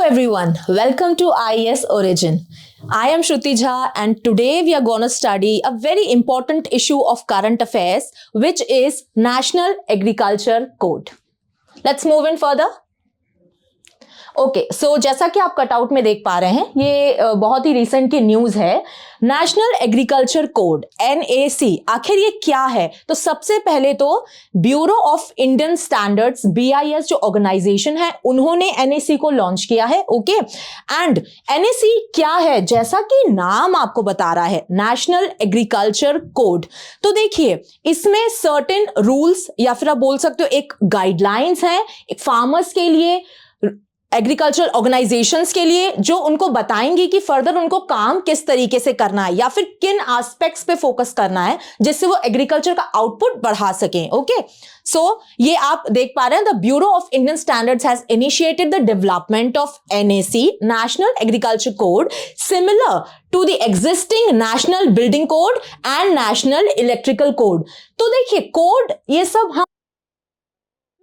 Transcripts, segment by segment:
everyone, welcome to IES Origin. I am Shruti Jha and today we are going to study a very important issue of current affairs, which is National Agriculture Code. Let's move in further. Okay so जैसा कि आप cutout में देख पा रहे हैं, ये बहुत ही रिसेंट की न्यूज है। नेशनल एग्रीकल्चर कोड NAC आखिर ये क्या है? तो सबसे पहले तो bureau of Indian standards BIS जो ऑर्गेनाइजेशन है उन्होंने NAC को लॉन्च किया है। ओके एंड NAC क्या है? जैसा कि नाम आपको बता रहा है, नेशनल एग्रीकल्चर कोड। तो देखिए इसमें सर्टेन रूल्स या फिर आप बोल सकते हो एक गाइडलाइंस है एक फार्मर्स के लिए, एग्रीकल्चरल ऑर्गेनाइजेशंस के लिए, जो उनको बताएंगे कि फर्दर उनको काम किस तरीके से करना है या फिर किन एस्पेक्ट्स पे फोकस करना है जिससे वो एग्रीकल्चर का आउटपुट बढ़ा सकें। ओके सो ये आप देख पा रहे हैं, the Bureau of Indian Standards has initiated the development of NAC National Agriculture Code similar to the existing National Building Code and National Electrical Code. तो देखिए कोड ये सब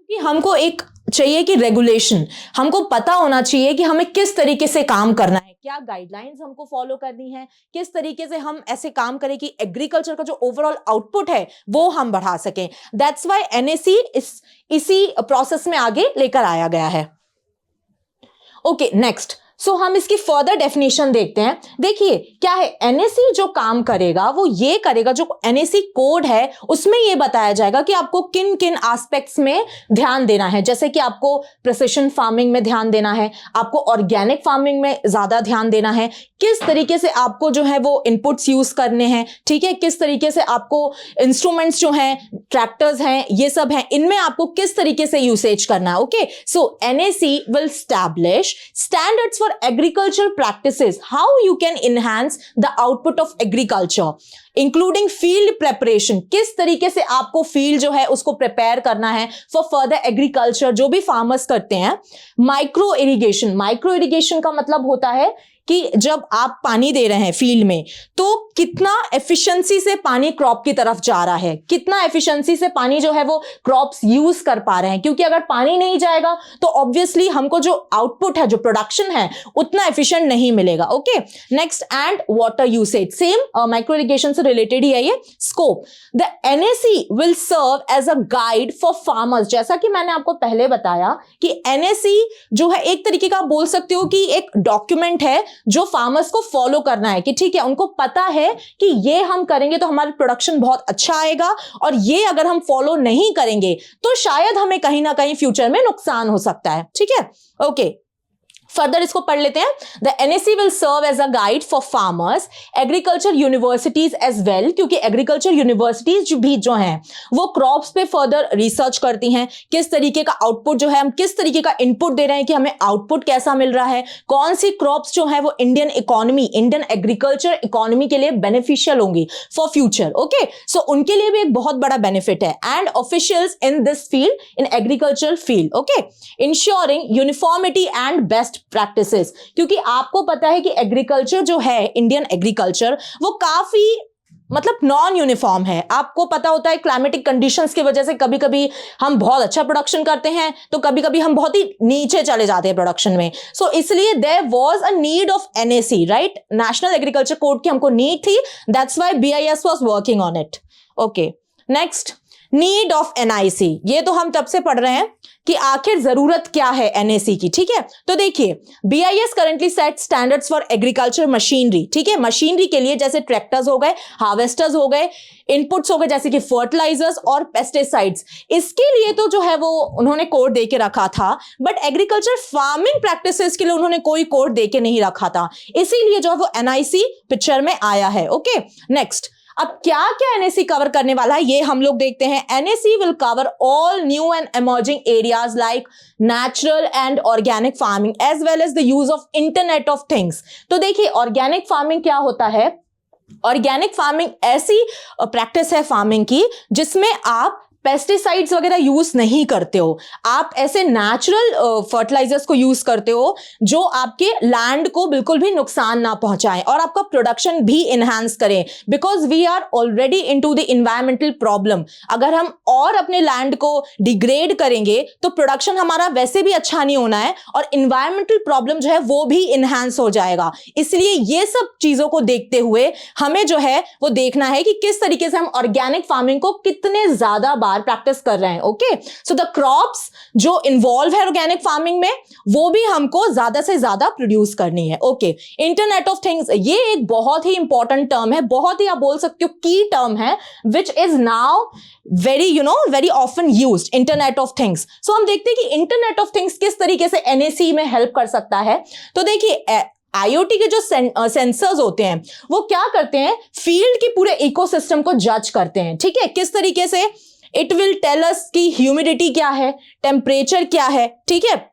हमको एक चाहिए कि रेगुलेशन, हमको पता होना चाहिए कि हमें किस तरीके से काम करना है, क्या गाइडलाइंस हमको फॉलो करनी है, किस तरीके से हम ऐसे काम करें कि एग्रीकल्चर का जो ओवरऑल आउटपुट है वो हम बढ़ा सकें। दैट्स व्हाई NAC इसी प्रोसेस में आगे लेकर आया गया है। ओके नेक्स्ट, सो हम इसकी फर्दर डेफिनेशन देखते हैं। देखिए क्या है, NAC जो काम करेगा वो ये करेगा, जो NAC कोड है उसमें ये बताया जाएगा कि आपको किन किन एस्पेक्ट्स में ध्यान देना है। जैसे कि आपको प्रिसिशन फार्मिंग में ध्यान देना है, आपको ऑर्गेनिक फार्मिंग में ज्यादा ध्यान देना है, किस तरीके से आपको जो है वो इनपुट्स यूज करने हैं, ठीक है, किस तरीके से आपको इंस्ट्रूमेंट्स जो हैं, ट्रैक्टर्स हैं, ये सब हैं, इनमें आपको किस तरीके से यूसेज करना है। Okay so NAC will establish standards for agricultural practices, how you can enhance the output of agriculture, including field preparation, किस तरीके से आपको फील्ड जो है उसको प्रिपेयर करना है फॉर फर्दर एग्रीकल्चर, जो भी फार्मर्स करते हैं। माइक्रो इरिगेशन, माइक्रो इरिगेशन का मतलब होता है कि जब आप पानी दे रहे हैं फील्ड में तो कितना एफिशिएंसी से पानी क्रॉप की तरफ जा रहा है, कितना एफिशिएंसी से पानी जो है वो क्रॉप्स यूज कर पा रहे हैं, क्योंकि अगर पानी नहीं जाएगा तो ऑब्वियसली हमको जो आउटपुट है, जो प्रोडक्शन है, उतना एफिशिएंट नहीं मिलेगा। Okay next, and water usage, same micro irrigation से रिलेटेड ही है ये। Scope, the NAC will serve as a guide for farmers. जैसा कि मैंने आपको पहले बताया कि NAC जो है एक तरीके का बोल सकते हो कि एक डॉक्यूमेंट है जो फार्मर्स को फॉलो करना है, कि ठीक है उनको पता है कि ये हम करेंगे तो हमारा प्रोडक्शन बहुत अच्छा आएगा, और ये अगर हम फॉलो नहीं करेंगे तो शायद हमें कहीं ना कहीं फ्यूचर में नुकसान हो सकता है। ठीक है ओके फर्दर इसको पढ़ लेते हैं। The NAC will serve as a guide for farmers, agriculture universities as well, क्योंकि एग्रीकल्चर यूनिवर्सिटीज भी जो हैं वो क्रॉप्स पे फर्दर रिसर्च करती हैं, किस तरीके का आउटपुट जो है, हम किस तरीके का इनपुट दे रहे हैं कि हमें आउटपुट कैसा मिल रहा है, कौन सी क्रॉप्स जो है वो Indian economy, Indian agriculture economy के लिए बेनिफिशियल होंगी फॉर फ्यूचर। ओके सो उनके लिए भी एक बहुत बड़ा बेनिफिट है। And officials in this field, in agriculture field, okay ensuring uniformity and best practices, क्योंकि आपको पता है कि एग्रीकल्चर जो है, इंडियन एग्रीकल्चर, वो काफी मतलब नॉन यूनिफॉर्म है। आपको पता होता है क्लाइमेटिक कंडीशंस की वजह से कभी कभी हम बहुत अच्छा प्रोडक्शन करते हैं तो कभी कभी हम बहुत ही नीचे चले जाते हैं प्रोडक्शन में। सो इसलिए there was a need of NAC, right, National Agriculture Code की हमको नीड थी, that's why BIS was working on it. Okay next, need of NIC, ये तो हम तब से पढ़ रहे हैं कि आखिर जरूरत क्या है NAC की। ठीक है तो देखिए BIS currently set standards for agriculture machinery, ठीक है, मशीनरी के लिए जैसे ट्रैक्टर्स हो गए, हार्वेस्टर्स हो गए, इनपुट्स हो गए जैसे कि फर्टिलाइजर्स और पेस्टिसाइड्स, इसके लिए तो जो है वो उन्होंने कोड दे के रखा था, बट एग्रीकल्चर फार्मिंग प्रैक्टिसेस के लिए उन्होंने कोई कोड दे के नहीं रखा था, इसीलिए जो है वो NIC पिक्चर में आया है। ओके नेक्स्ट, अब क्या क्या NAC कवर करने वाला है ये हम लोग देखते हैं। NAC will cover all new and emerging areas like natural and organic farming as well as the use of Internet of Things. तो देखिए ऑर्गेनिक फार्मिंग क्या होता है, ऑर्गेनिक फार्मिंग ऐसी प्रैक्टिस है फार्मिंग की जिसमें आप पेस्टिसाइड्स वगैरह यूज नहीं करते हो, आप ऐसे नेचुरल फर्टिलाइजर्स को यूज करते हो जो आपके लैंड को बिल्कुल भी नुकसान ना पहुंचाएं और आपका प्रोडक्शन भी इनहांस करें, because we are already into the environmental problem. अगर हम और अपने लैंड को डिग्रेड करेंगे तो प्रोडक्शन हमारा वैसे भी अच्छा नहीं होना है और इन्वायरमेंटल प्रॉब्लम जो है वो भी इनहांस हो जाएगा। इसलिए ये सब चीजों को देखते हुए हमें जो है वो देखना है कि किस तरीके से हम ऑर्गेनिक फार्मिंग को कितने ज्यादा बार प्रैक्टिस कर रहे हैं। ओके, सो द क्रॉप्स जो इन्वॉल्व है ऑर्गेनिक फार्मिंग में वो भी हमको ज्यादा से ज्यादा प्रोड्यूस करनी है। ओके, इंटरनेट ऑफ थिंग्स ये एक बहुत ही इंपॉर्टेंट टर्म है, बहुत ही आप बोल सकते हो की टर्म है, which is now very often used, internet of things. So हम देखते हैं कि इंटरनेट ऑफ थिंग्स किस तरीके से एनएसी में हेल्प कर सकता है। तो देखिए आईओटी के जो सेंसर्स होते हैं वो क्या करते हैं, फील्ड के पूरे इकोसिस्टम को जज करते हैं। ठीक है, किस तरीके से, इट विल टेल अस कि ह्यूमिडिटी क्या है, टेम्परेचर क्या है। ठीक है,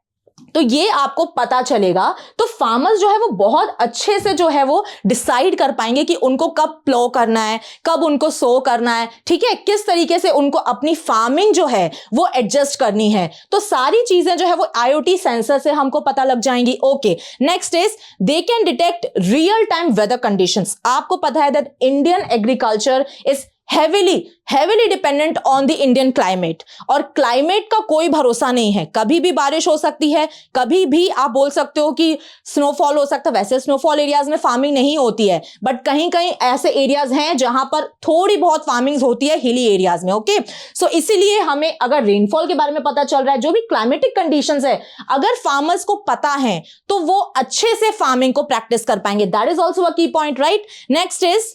तो ये आपको पता चलेगा, तो फार्मर्स जो है वो बहुत अच्छे से जो है वो डिसाइड कर पाएंगे कि उनको कब प्लो करना है, कब उनको सो करना है। ठीक है, किस तरीके से उनको अपनी फार्मिंग जो है वो एडजस्ट करनी है। तो सारी चीजें जो है वो आईओटी सेंसर से हमको पता लग जाएंगी। Okay, next is they can detect real time weather conditions. आपको पता है that Indian agriculture is heavily dependent on the Indian climate, और क्लाइमेट का कोई भरोसा नहीं है, कभी भी बारिश हो सकती है, कभी भी आप बोल सकते हो कि स्नोफॉल हो सकता है। वैसे स्नोफॉल एरियाज में फार्मिंग नहीं होती है, बट कहीं कहीं ऐसे एरियाज हैं जहां पर थोड़ी बहुत फार्मिंग होती है, हिली एरियाज में। ओके, सो इसीलिए हमें अगर रेनफॉल के बारे में पता चल रहा है, जो भी क्लाइमेटिक कंडीशंस है, अगर फार्मर्स को पता है तो वो अच्छे से फार्मिंग को प्रैक्टिस कर पाएंगे। दैट इज ऑल्सो अ की point, right. Next is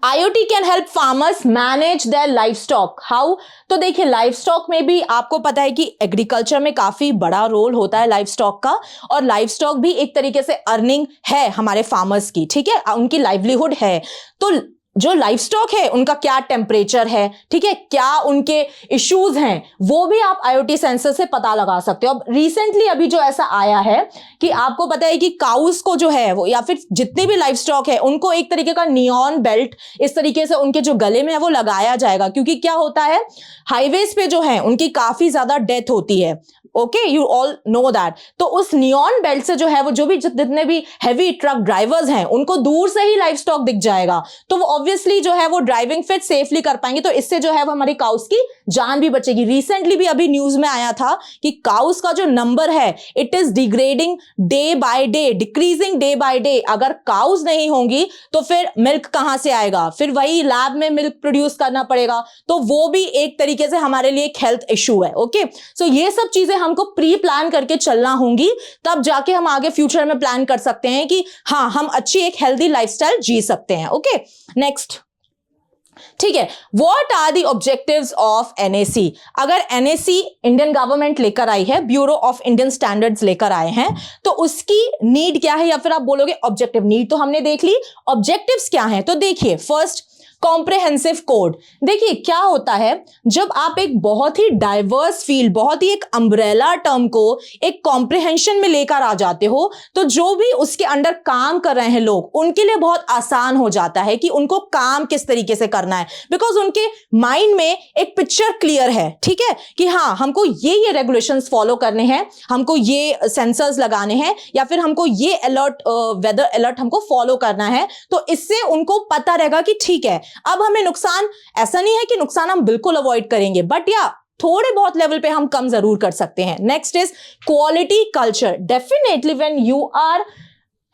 IoT can help farmers manage their livestock. How? तो देखिए लाइवस्टॉक में भी आपको पता है कि एग्रीकल्चर में काफी बड़ा रोल होता है लाइवस्टॉक का, और लाइवस्टॉक भी एक तरीके से अर्निंग है हमारे फार्मर्स की। ठीक है, उनकी लाइवलीहुड है। तो जो लाइवस्टॉक है उनका क्या टेम्परेचर है, ठीक है, क्या उनके इश्यूज हैं, वो भी आप आईओटी सेंसर से पता लगा सकते हो। अब रिसेंटली अभी जो ऐसा आया है कि आपको पता है कि काउस को जो है वो, या फिर जितने भी लाइवस्टॉक है, उनको एक तरीके का नियॉन बेल्ट इस तरीके से उनके जो गले में है वो लगाया जाएगा, क्योंकि क्या होता है हाईवेज पे जो है उनकी काफी ज्यादा डेथ होती है। Okay, you all know that. तो उस नियॉन बेल्ट से जो है वो जो भी जितने भी हैवी ट्रक ड्राइवर्स हैं उनको दूर से ही लाइवस्टॉक दिख जाएगा, तो वो ऑब्वियसली जो है वो ड्राइविंग फिट सेफली कर पाएंगे। तो इससे जो है वो हमारी काउस की जान भी बचेगी। रिसेंटली भी अभी न्यूज में आया था कि काउस का जो नंबर है it is degrading day by day, decreasing day by day. अगर काउस नहीं होंगी तो फिर मिल्क कहां से आएगा, फिर वही लैब में मिल्क प्रोड्यूस करना पड़ेगा, तो वो भी एक तरीके से हमारे लिए एक हेल्थ इशू है। ओके, सो ये सब चीजें हमको प्री प्लान करके चलना होंगी, तब जाके हम आगे फ्यूचर में प्लान कर सकते हैं कि हाँ हम अच्छी एक हेल्दी लाइफस्टाइल जी सकते हैं। ओके, नेक्स्ट, ठीक है, what are the objectives of NAC. अगर एनएसी इंडियन गवर्नमेंट लेकर आई है, ब्यूरो ऑफ इंडियन स्टैंडर्ड्स लेकर आए हैं, तो उसकी नीड क्या है, या फिर आप बोलोगे ऑब्जेक्टिव। नीड तो हमने देख ली, ऑब्जेक्टिव्स क्या है। तो देखिए फर्स्ट, कॉम्प्रिहेंसिव कोड। देखिए क्या होता है जब आप एक बहुत ही डाइवर्स फील्ड, बहुत ही एक अम्ब्रेला टर्म को एक कॉम्प्रिहेंशन में लेकर आ जाते हो, तो जो भी उसके अंडर काम कर रहे हैं लोग, उनके लिए बहुत आसान हो जाता है कि उनको काम किस तरीके से करना है, बिकॉज उनके माइंड में एक पिक्चर क्लियर है। ठीक है, कि हाँ हमको ये रेगुलेशंस फॉलो करने हैं, हमको ये सेंसर्स लगाने हैं, या फिर हमको ये अलर्ट, वेदर अलर्ट हमको फॉलो करना है। तो इससे उनको पता रहेगा कि ठीक है अब हमें नुकसान, ऐसा नहीं है कि नुकसान हम बिल्कुल अवॉइड करेंगे, बट या थोड़े बहुत लेवल पे हम कम जरूर कर सकते हैं। Next is quality culture. Definitely when you are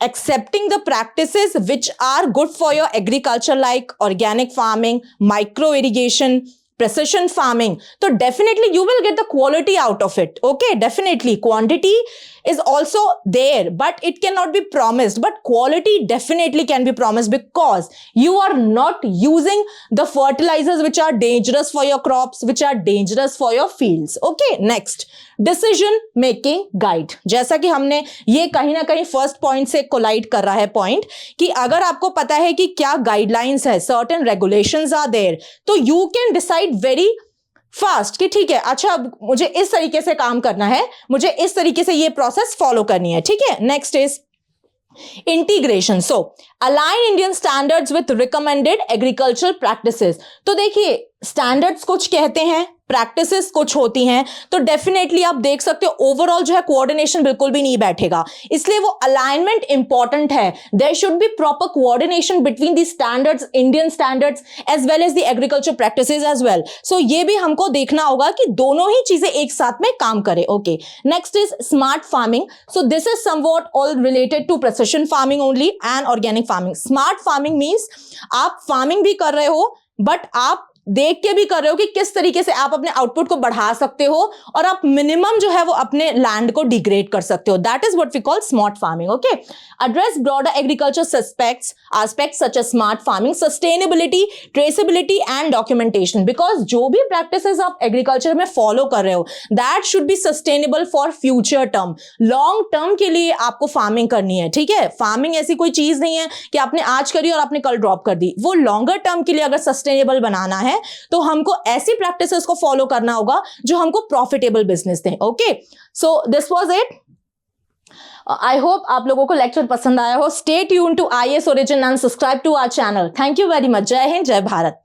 accepting the practices which are good for your agriculture like organic farming, micro irrigation, precision farming, so definitely you will get the quality out of it. Okay, definitely quantity is also there, but it cannot be promised, but quality definitely can be promised, because you are not using the fertilizers which are dangerous for your crops, which are dangerous for your fields. Okay, next, decision making guide. जैसा कि हमने ये कहीं ना कहीं first point से collide कर रहा है पॉइंट, कि अगर आपको पता है कि क्या गाइडलाइंस है, सर्टेन रेगुलेशंस आर देयर, तो you can decide very fast कि ठीक है अच्छा मुझे इस तरीके से काम करना है, मुझे इस तरीके से ये प्रोसेस फॉलो करनी है। ठीक है, next is integration, so align Indian standards with recommended agricultural practices. तो देखिए स्टैंडर्ड्स कुछ कहते हैं, प्रैक्टिसेस कुछ होती हैं, तो डेफिनेटली आप देख सकते हो ओवरऑल जो है कोऑर्डिनेशन बिल्कुल भी नहीं बैठेगा, इसलिए वो अलाइनमेंट इंपॉर्टेंट है। There should be proper coordination between the standards, Indian standards as well as the agriculture practices as well. So ये भी हमको देखना होगा कि दोनों ही चीजें एक साथ में काम करें। Okay, next is smart farming. So this is somewhat all related to precision farming only and organic farming. Smart farming means आप फार्मिंग भी कर रहे हो बट आप देख के भी कर रहे हो कि किस तरीके से आप अपने आउटपुट को बढ़ा सकते हो और आप मिनिमम जो है वो अपने लैंड को डिग्रेड कर सकते हो। That is what we call smart farming. Okay, address broader agriculture aspects such as smart farming, sustainability, traceability and documentation. Because जो भी प्रैक्टिसेस आप एग्रीकल्चर में फॉलो कर रहे हो that should be sustainable for future term, long term के लिए आपको फार्मिंग करनी है। ठीक है, फार्मिंग ऐसी कोई चीज नहीं है कि आपने आज करी और आपने कल ड्रॉप कर दी, वो लॉन्गर टर्म के लिए अगर सस्टेनेबल बनाना है तो हमको ऐसी प्रैक्टिसेस को फॉलो करना होगा जो हमको प्रॉफिटेबल बिजनेस दें। Okay, so this was it. I hope आप लोगों को लेक्चर पसंद आया हो। Stay tune to IAS origin and subscribe to our channel. Thank you very much. जय हिंद, जय भारत।